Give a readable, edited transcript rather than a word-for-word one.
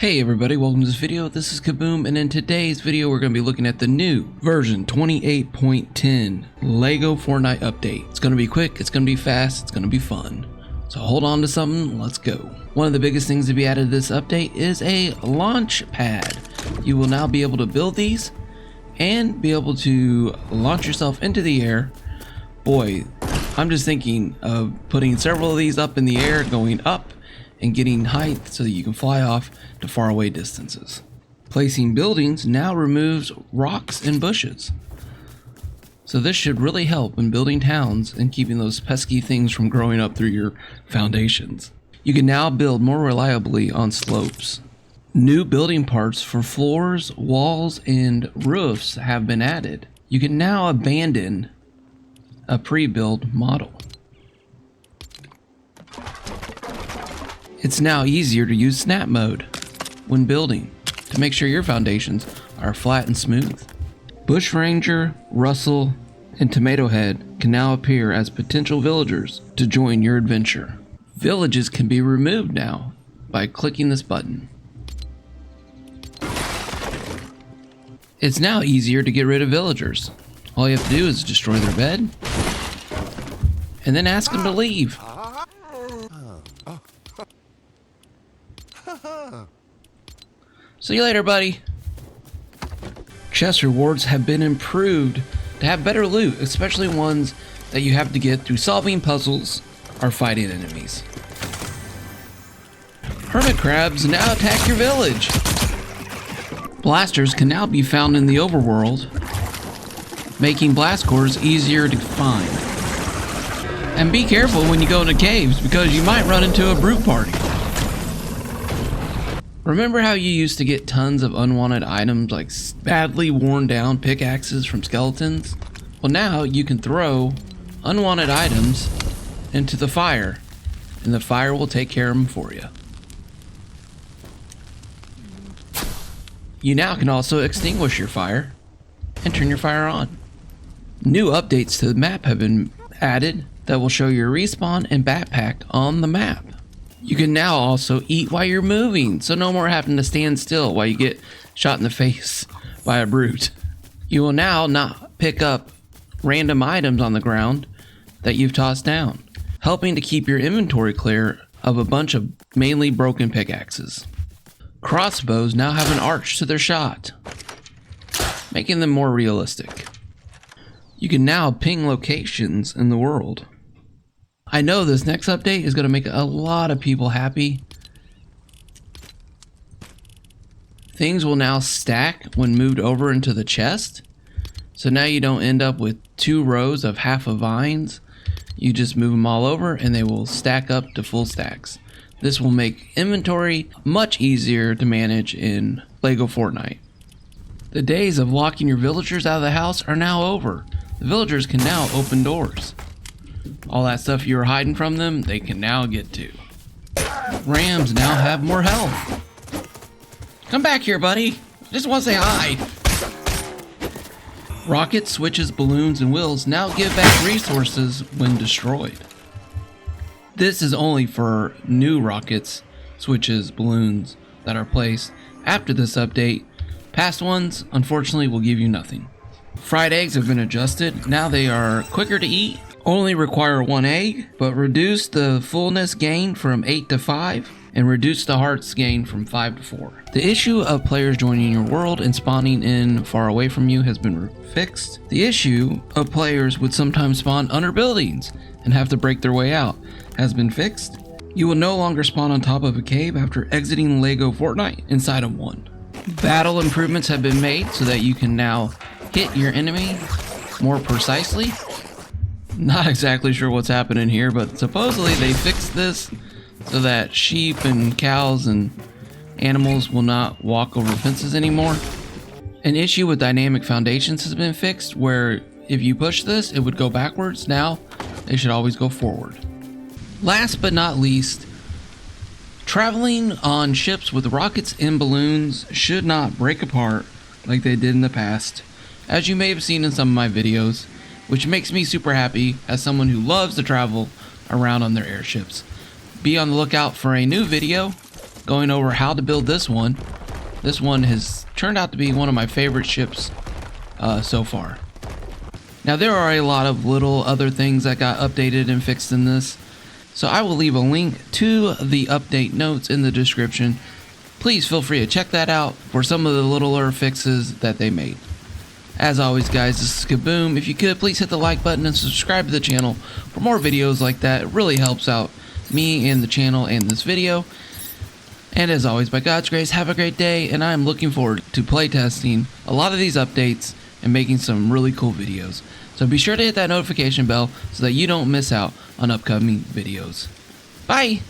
Hey everybody, welcome to this video. This is Kaboom, and in today's video we're going to be looking at the new version 28.10 Lego Fortnite update. It's going to be quick, it's going to be fast, it's going to be fun. So hold on to something, let's go. One of the biggest things to be added to this update is a launch pad. You will now be able to build these and be able to launch yourself into the air. Boy, I'm just thinking of putting several of these up in the air, going up and getting height so that you can fly off to faraway distances. Placing buildings now removes rocks and bushes. So this should really help in building towns and keeping those pesky things from growing up through your foundations. You can now build more reliably on slopes. New building parts for floors, walls, and roofs have been added. You can now abandon a pre-built model. It's now easier to use snap mode when building to make sure your foundations are flat and smooth. Bushranger, Russell, and Tomato Head can now appear as potential villagers to join your adventure. Villages can be removed now by clicking this button. It's now easier to get rid of villagers. All you have to do is destroy their bed and then ask them to leave. See you later, buddy. Chest rewards have been improved to have better loot, especially ones that you have to get through solving puzzles or fighting enemies. Hermit crabs now attack your village. Blasters can now be found in the overworld, making blast cores easier to find. And be careful when you go into caves because you might run into a brute party. Remember how you used to get tons of unwanted items like badly worn down pickaxes from skeletons? Well, now you can throw unwanted items into the fire and the fire will take care of them for you. You now can also extinguish your fire and turn your fire on. New updates to the map have been added that will show your respawn and backpack on the map. You can now also eat while you're moving, so no more having to stand still while you get shot in the face by a brute. You will now not pick up random items on the ground that you've tossed down, helping to keep your inventory clear of a bunch of mainly broken pickaxes. Crossbows now have an arch to their shot, making them more realistic. You can now ping locations in the world. I know this next update is going to make a lot of people happy. Things will now stack when moved over into the chest. So now you don't end up with 2 rows of half of vines. You just move them all over and they will stack up to full stacks. This will make inventory much easier to manage in Lego Fortnite. The days of locking your villagers out of the house are now over. The villagers can now open doors. All that stuff you were hiding from them, they can now get to. Rams now have more health. Come back here, buddy. I just want to say hi. Rockets, switches, balloons, and wheels now give back resources when destroyed. This is only for new rockets, switches, balloons that are placed after this update. Past ones, unfortunately, will give you nothing. Fried eggs have been adjusted. Now they are quicker to eat. Only require 1 egg, but reduce the fullness gain from 8 to 5 and reduce the hearts gain from 5 to 4. The issue of players joining your world and spawning in far away from you has been fixed. The issue of players would sometimes spawn under buildings and have to break their way out has been fixed. You will no longer spawn on top of a cave after exiting Lego Fortnite inside of one. Battle improvements have been made so that you can now hit your enemy more precisely. Not exactly sure what's happening here, but supposedly they fixed this so that sheep and cows and animals will not walk over fences anymore. An issue with dynamic foundations has been fixed where if you push this, it would go backwards. Now they should always go forward. Last but not least, traveling on ships with rockets and balloons should not break apart like they did in the past, as you may have seen in some of my videos, which makes me super happy as someone who loves to travel around on their airships. Be on the lookout for a new video going over how to build this one. This one has turned out to be one of my favorite ships so far. Now there are a lot of little other things that got updated and fixed in this, so I will leave a link to the update notes in the description. Please feel free to check that out for some of the littler fixes that they made. As always guys, this is Kaboom. If you could, please hit the like button and subscribe to the channel for more videos like that. It really helps out me and the channel and this video. And as always, by God's grace, have a great day, and I am looking forward to playtesting a lot of these updates and making some really cool videos. So be sure to hit that notification bell so that you don't miss out on upcoming videos. Bye!